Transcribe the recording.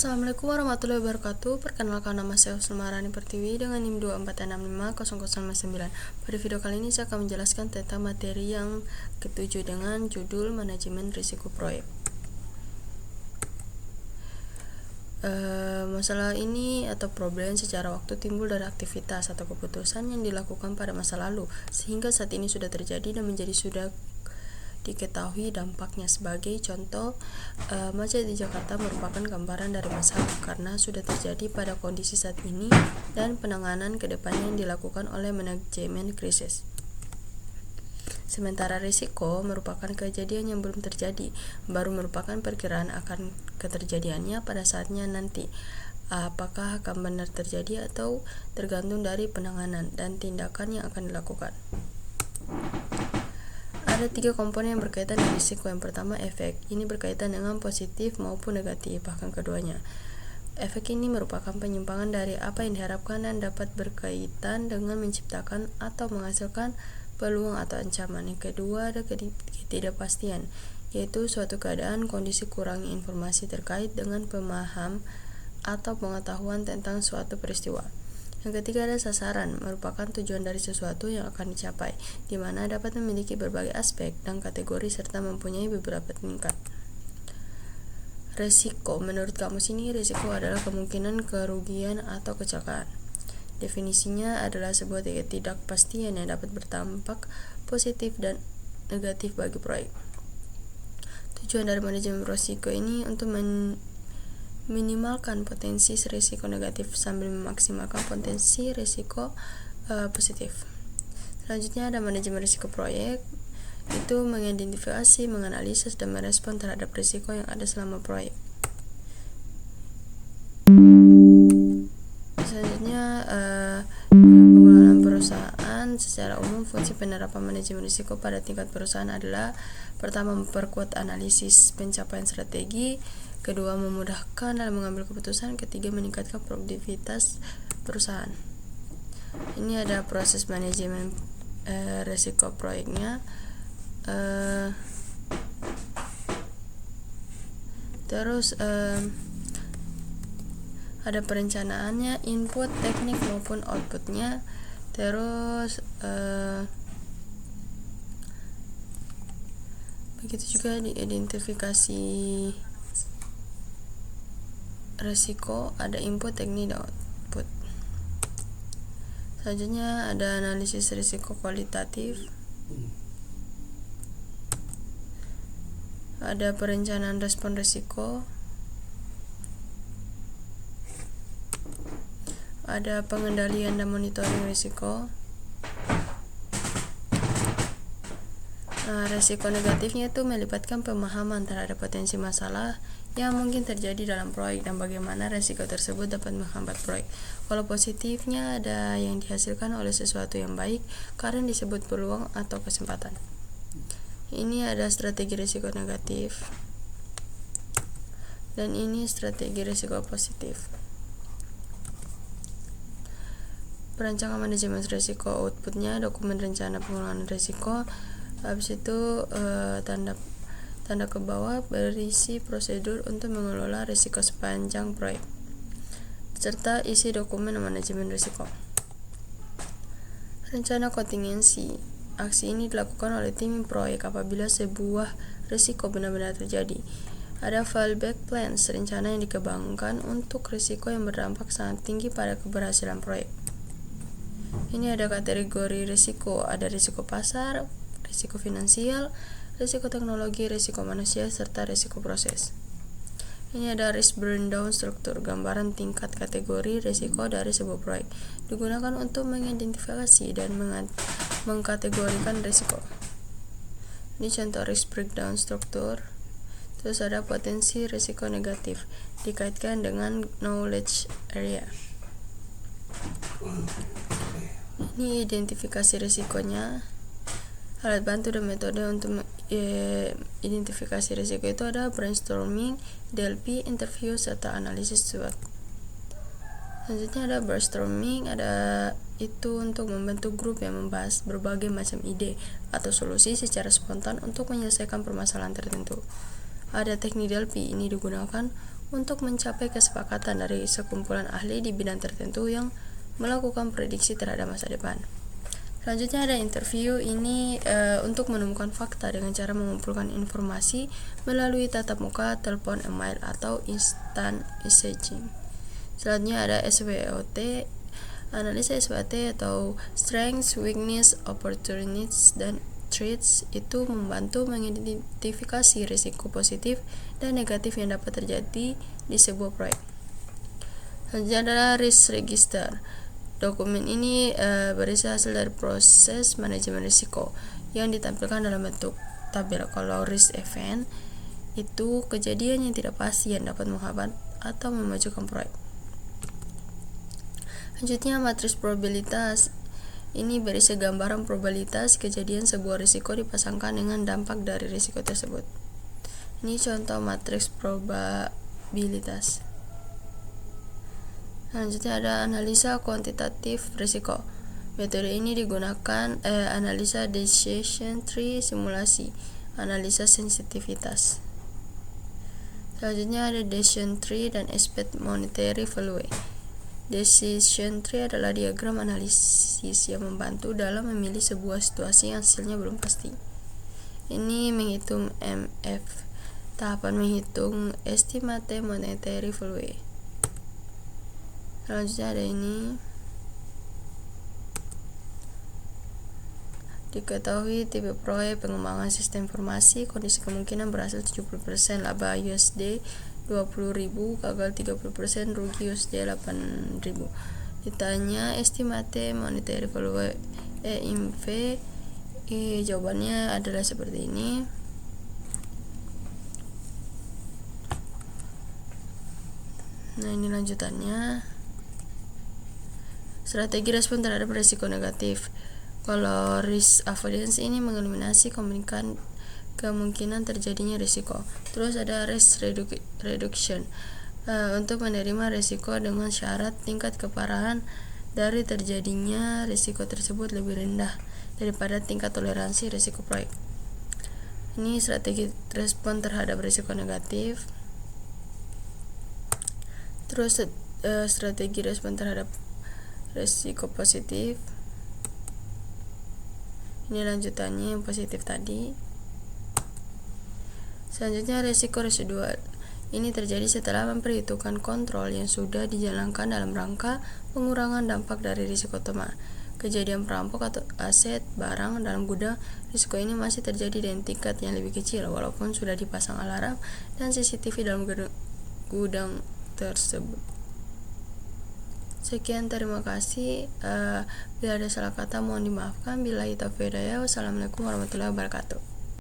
Assalamualaikum warahmatullahi wabarakatuh. Perkenalkan, nama saya Husnul Maharani Pertiwi dengan NIM 246500059. Pada video kali ini saya akan menjelaskan tentang materi yang ketujuh dengan judul manajemen risiko proyek. Masalah ini atau problem secara waktu timbul dari aktivitas atau keputusan yang dilakukan pada masa lalu sehingga saat ini sudah terjadi dan menjadi sudah diketahui dampaknya. Sebagai contoh, macet di Jakarta merupakan gambaran dari masalah karena sudah terjadi pada kondisi saat ini dan penanganan kedepannya yang dilakukan oleh manajemen krisis. Sementara risiko merupakan kejadian yang belum terjadi, baru merupakan perkiraan akan keterjadiannya pada saatnya nanti. Apakah akan benar terjadi atau tergantung dari penanganan dan tindakan yang akan dilakukan. Ada 3 komponen yang berkaitan dengan risiko. Yang pertama, efek. Ini berkaitan dengan positif maupun negatif, bahkan keduanya. Efek ini merupakan penyimpangan dari apa yang diharapkan dan dapat berkaitan dengan menciptakan atau menghasilkan peluang atau ancaman. Yang kedua, ada ketidakpastian, yaitu suatu keadaan kondisi kurang informasi terkait dengan pemaham atau pengetahuan tentang suatu peristiwa. Yang ketiga, ada sasaran, merupakan tujuan dari sesuatu yang akan dicapai, di mana dapat memiliki berbagai aspek dan kategori serta mempunyai beberapa tingkat. Risiko. Menurut kamus ini, risiko adalah kemungkinan kerugian atau kecelakaan. Definisinya adalah sebuah ketidakpastian yang dapat berdampak positif dan negatif bagi proyek. Tujuan dari manajemen risiko ini untuk minimalkan potensi risiko negatif sambil memaksimalkan potensi risiko positif. Selanjutnya ada manajemen risiko proyek, itu mengidentifikasi, menganalisis, dan merespon terhadap risiko yang ada selama proyek. Selanjutnya pengelolaan perusahaan. Secara umum, fungsi penerapan manajemen risiko pada tingkat perusahaan adalah: pertama, memperkuat analisis pencapaian strategi; kedua, memudahkan dalam mengambil keputusan; ketiga, meningkatkan produktivitas perusahaan. Ini ada proses manajemen risiko proyeknya. Terus ada perencanaannya, input, teknik maupun outputnya. Terus begitu juga diidentifikasi risiko, ada input, teknik, dan output. Selanjutnya ada analisis risiko kualitatif, ada perencanaan respon risiko, ada pengendalian dan monitoring risiko. Risiko negatifnya itu melibatkan pemahaman terhadap potensi masalah yang mungkin terjadi dalam proyek dan bagaimana risiko tersebut dapat menghambat proyek. Kalau positifnya ada yang dihasilkan oleh sesuatu yang baik karena disebut peluang atau kesempatan. Ini ada strategi risiko negatif dan ini strategi risiko positif. Perancangan manajemen risiko, outputnya dokumen rencana pengelolaan risiko. Habis itu tanda ke bawah berisi prosedur untuk mengelola risiko sepanjang proyek serta isi dokumen manajemen risiko. Rencana kontingensi. Aksi ini dilakukan oleh tim proyek apabila sebuah risiko benar-benar terjadi. Ada fallback plans, rencana yang dikembangkan untuk risiko yang berdampak sangat tinggi pada keberhasilan proyek. Ini ada kategori risiko, ada risiko pasar, risiko finansial, risiko teknologi, risiko manusia, serta risiko proses. Ini ada risk breakdown struktur, gambaran tingkat kategori risiko dari sebuah proyek, digunakan untuk mengidentifikasi dan mengkategorikan risiko. Ini contoh risk breakdown struktur. Terus ada potensi risiko negatif, dikaitkan dengan knowledge area. Ini identifikasi risikonya. Alat bantu dan metode untuk identifikasi risiko itu ada brainstorming, DLP, interview, serta analisis SWOT. Selanjutnya ada brainstorming, ada itu untuk membentuk grup yang membahas berbagai macam ide atau solusi secara spontan untuk menyelesaikan permasalahan tertentu. Ada teknik DLP, ini digunakan untuk mencapai kesepakatan dari sekumpulan ahli di bidang tertentu yang melakukan prediksi terhadap masa depan. Selanjutnya ada interview. Ini untuk menemukan fakta dengan cara mengumpulkan informasi melalui tatap muka, telepon, email, atau instant messaging. Selanjutnya ada SWOT. Analisa SWOT atau Strengths, Weakness, Opportunities, dan Threats itu membantu mengidentifikasi risiko positif dan negatif yang dapat terjadi di sebuah proyek. Selanjutnya adalah Risk Register. Dokumen ini berisi hasil dari proses manajemen risiko yang ditampilkan dalam bentuk tabel. Kalau risk event itu kejadian yang tidak pasti yang dapat menghambat atau memajukan proyek. Selanjutnya matriks probabilitas. Ini berisi gambaran probabilitas kejadian sebuah risiko dipasangkan dengan dampak dari risiko tersebut. Ini contoh matriks probabilitas. Selanjutnya ada analisa kuantitatif risiko. Metode ini digunakan analisa decision tree, simulasi, analisa sensitivitas. Selanjutnya ada decision tree dan expert monetary value. Decision tree adalah diagram analisis yang membantu dalam memilih sebuah situasi yang hasilnya belum pasti. Ini menghitung MF, tahapan menghitung estimate monetary value. Selanjutnya ada ini. Diketahui tipe proyek, pengembangan sistem informasi, kondisi kemungkinan berhasil 70%, laba USD 20.000, gagal 30%, rugi USD 8.000. Ditanya estimate monetary value EMV, jawabannya adalah seperti ini. Nah, ini lanjutannya. Strategi respon terhadap risiko negatif. Kalau risk avoidance ini mengeliminasi kemungkinan terjadinya risiko. Terus ada risk reduction, untuk menerima risiko dengan syarat tingkat keparahan dari terjadinya risiko tersebut lebih rendah daripada tingkat toleransi risiko proyek. Ini strategi respon terhadap risiko negatif. Terus strategi respon terhadap risiko positif. Ini lanjutannya yang positif tadi. Selanjutnya risiko residual. Ini terjadi setelah memperhitungkan kontrol yang sudah dijalankan dalam rangka pengurangan dampak dari risiko utama. Kejadian perampok atau aset barang dalam gudang, risiko ini masih terjadi dengan tingkat yang lebih kecil walaupun sudah dipasang alarm dan CCTV dalam gudang tersebut. Sekian, terima kasih. Bila ada salah kata mohon dimaafkan. Billahi taufiq wal hidayah. Wassalamualaikum warahmatullahi wabarakatuh.